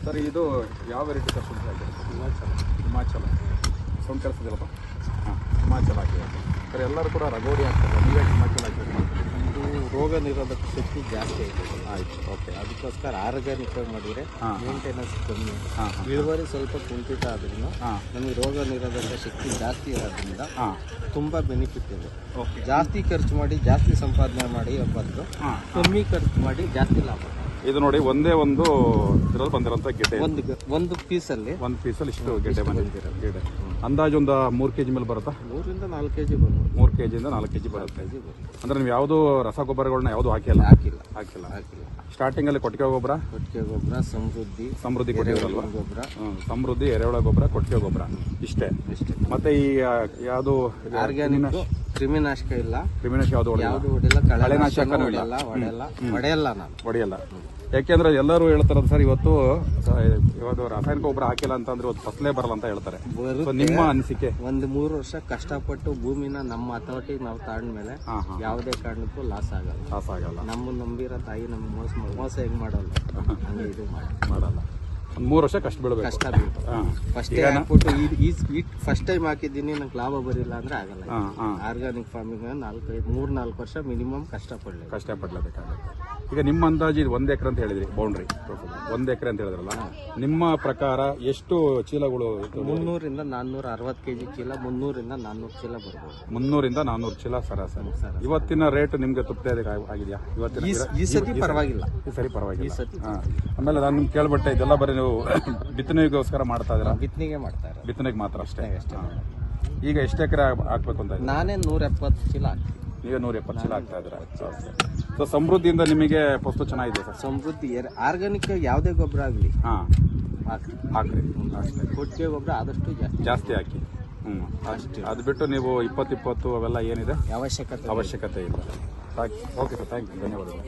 Sir ಇದು ಯಾವ variety sir ಶುಂಠಿ ಹಾಕಿರೋದು? ಹಿಮಾಚಲ ಸೌಂಡ್ ಕೆಲಸದಿಲ್ಲಪ್ಪ. ಹಾಂ, ಹಿಮಾಚಲ ಹಾಕಿದೆ ಸರ್. ಎಲ್ಲರೂ ಕೂಡ ರಗೋಡಿ ಹಾಕ್ತಾರೆ, ನೀವೇ ಹಿಮಾಚಲ ಹಾಕಿದ್ರೆ ಇದು ರೋಗ ನಿರೋಧಕ ಶಕ್ತಿ ಜಾಸ್ತಿ ಐತೆ. ಆಯಿತು, ಓಕೆ. ಅದಕ್ಕೋಸ್ಕರ ಆರ್ಗಾನಿಕ್ ಮಾಡಿದರೆ ಮೇಂಟೆನೆನ್ಸ್ ಕಮ್ಮಿ, ಹಾಂ, ಇಳುವರಿ ಸ್ವಲ್ಪ ಕುಂಠಿತ ಆದ್ರೂ ನಮಗೆ ರೋಗ ನಿರೋಧಕ ಶಕ್ತಿ ಜಾಸ್ತಿ ಇರೋದ್ರಿಂದ ತುಂಬ ಬೆನಿಫಿಟ್ ಇದೆ. ಜಾಸ್ತಿ ಖರ್ಚು ಮಾಡಿ ಜಾಸ್ತಿ ಸಂಪಾದನೆ ಮಾಡಿ ಬದಲು ಕಮ್ಮಿ ಖರ್ಚು ಮಾಡಿ ಜಾಸ್ತಿ ಲಾಭ. ಇದು ನೋಡಿ, ಒಂದೇ ಒಂದು ಇದರಲ್ಲಿ ಬಂದಿರೋಂಥ ಗೆಡ್ಡೆ. ಒಂದು ಪೀಸಲ್ಲಿ ಇಷ್ಟು ಗೆಡ್ಡೆ ಬಂದಿದೆ. ಗೆಡ್ಡೆ ಅಂದಾಜು ಒಂದು 3 kg ಮೇಲೆ ಬರುತ್ತಾ? 3 ರಿಂದ 4 kg ಬಂದು 3 kg-ಯಿಂದ 4 kg ಬರುತ್ತೆ. ಅಂದ್ರೆ ನೀವು ಯಾವುದು ರಸಗೊಬ್ಬರಗಳನ್ನ ಯಾವುದು ಹಾಕಿಲ್ಲ? ಹಾಕಿಲ್ಲ. ಸ್ಟಾರ್ಟಿಂಗಲ್ಲಿ ಕೊಟ್ಟಿಗೆ ಗೊಬ್ಬರ, ಸಮೃದ್ಧಿ ಗೊಬ್ಬರ, ಸಮೃದ್ಧಿ ಎರೆಹುಳ ಗೊಬ್ಬರ, ಕೊಟ್ಟಿಗೆ ಗೊಬ್ಬರ, ಇಷ್ಟೇ. ಮತ್ತೆ ಈ ಯಾವುದು ಆರ್ಗ್ಯಾನಿಕ್ ಕ್ರಿಮಿನಾಶಕ ಇಲ್ಲ, ಯಾವುದು ಹೊಡೆಯಲ್ಲ, ಕಳೆನಾಶಕ ಹೊಡೆಯಲ್ಲ. ಯಾಕೆಂದ್ರೆ ಎಲ್ಲರೂ ಹೇಳ್ತಾರದು ಸರ್, ಇವತ್ತು ರಾಸಾಯನಿಕ ಗೊಬ್ಬರ ಹಾಕಿಲ್ಲ ಅಂತಂದ್ರೆ ಇವತ್ತು ಫಸಲೇ ಬರಲ್ಲ ಅಂತ ಹೇಳ್ತಾರೆ. ನಿಮ್ಮ ಅನಿಸಿಕೆ? 3 ವರ್ಷ ಕಷ್ಟಪಟ್ಟು ಭೂಮಿನ ನಮ್ಮ ಹತೋಟಿಗೆ ನಾವು ತಾಂಡ್ಮೇಲೆ ಯಾವುದೇ ಕಾರಣಕ್ಕೂ ಲಾಸ್ ಆಗಲ್ಲ. ನಮ್ಮ ನಂಬಿರೋ ತಾಯಿ ನಮ್ಗೆ ಮೋಸ ಹೆಂಗ್ ಮಾಡಲ್ಲ, ಹಂಗೆ ಇದು ಮಾಡಲ್ಲ. 3 ವರ್ಷ ಕಷ್ಟ ಬೀಳ್ಬೇಕು. ಫಸ್ಟ್ ಹಾಕ್ಬಿಟ್ಟು ಫಸ್ಟ್ ಟೈಮ್ ಹಾಕಿದ್ದೀನಿ, ನಂಗೆ ಲಾಭ ಬರಿಲ್ಲ ಅಂದ್ರೆ ಆಗಲ್ಲ. ಆರ್ಗಾನಿಕ್ ಫಾರ್ಮಿಂಗ್ 3-4 ವರ್ಷ ಮಿನಿಮಮ್ ಕಷ್ಟಪಡ್ಲೇಬೇಕಾಗುತ್ತೆ. ಈಗ ನಿಮ್ಮ ಅಂದಾಜು ಇದು 1 ಎಕರೆ ಅಂತ ಹೇಳಿದ್ರಿ, ಬೌಂಡ್ರಿ 1 ಎಕರೆ ಅಂತ ಹೇಳಿದ್ರಲ್ಲ, ನಿಮ್ಮ ಪ್ರಕಾರ ಎಷ್ಟು ಚೀಲಗಳು? 300 ರಿಂದ 460 kg ಚೀಲ, 300 ರಿಂದ 400 ಚೀಲ ಬರ್ಬೋದು. 300 ರಿಂದ 400 ಚೀಲ ಸರಾಸರಿ. ಇವತ್ತಿನ ರೇಟ್ ನಿಮ್ಗೆ ತೃಪ್ತಿ ಆಗಿದೆಯಾ? ಈ ಸತಿ ಪರವಾಗಿಲ್ಲ. ಈ ಸರಿ ಪರವಾಗಿಲ್ಲ. ಆಮೇಲೆ ನಾನು ನಿಮ್ಗೆ ಕೇಳ್ಬಿಟ್ಟೆ, ಇದೆಲ್ಲ ಬರೀ ನೀವು ಬಿತ್ತನೆಗೋಸ್ಕರ ಮಾಡ್ತಾ ಇದ್ದೀರಾ? ಬಿತ್ತನೆಗೆ ಮಾತ್ರ ಅಷ್ಟೇ. ಈಗ ಎಷ್ಟು ಎಕರೆ ಹಾಕ್ಬೇಕು ಅಂತ? ನಾನೇ 170 ಚೀಲ ಹಾಕ್ತೀನಿ. ಈಗ 170 ಚೀಲ ಆಗ್ತಾ ಇದ್ದೀರಾ? ಸೊ ಸಮೃದ್ಧಿಯಿಂದ ನಿಮಗೆ ಫಸ್ಟ್ ಚೆನ್ನಾಗಿದೆ ಸರ್. ಸಮೃದ್ಧಿ ಆರ್ಗಾನಿಕ್ ಯಾವುದೇ ಗೊಬ್ಬರ ಆಗಲಿ ಹಾಕ್ರಿ, ಕೊಟ್ಟಿಗೆ ಗೊಬ್ಬರ ಆದಷ್ಟು ಜಾಸ್ತಿ ಹಾಕಿ. ಅದು ಬಿಟ್ಟು ನೀವು 20-20 ಅವೆಲ್ಲ ಏನಿದೆ ಅವಶ್ಯಕತೆ ಇಲ್ಲ. ಓಕೆ ಸರ್, ಥ್ಯಾಂಕ್ ಯು, ಧನ್ಯವಾದಗಳು.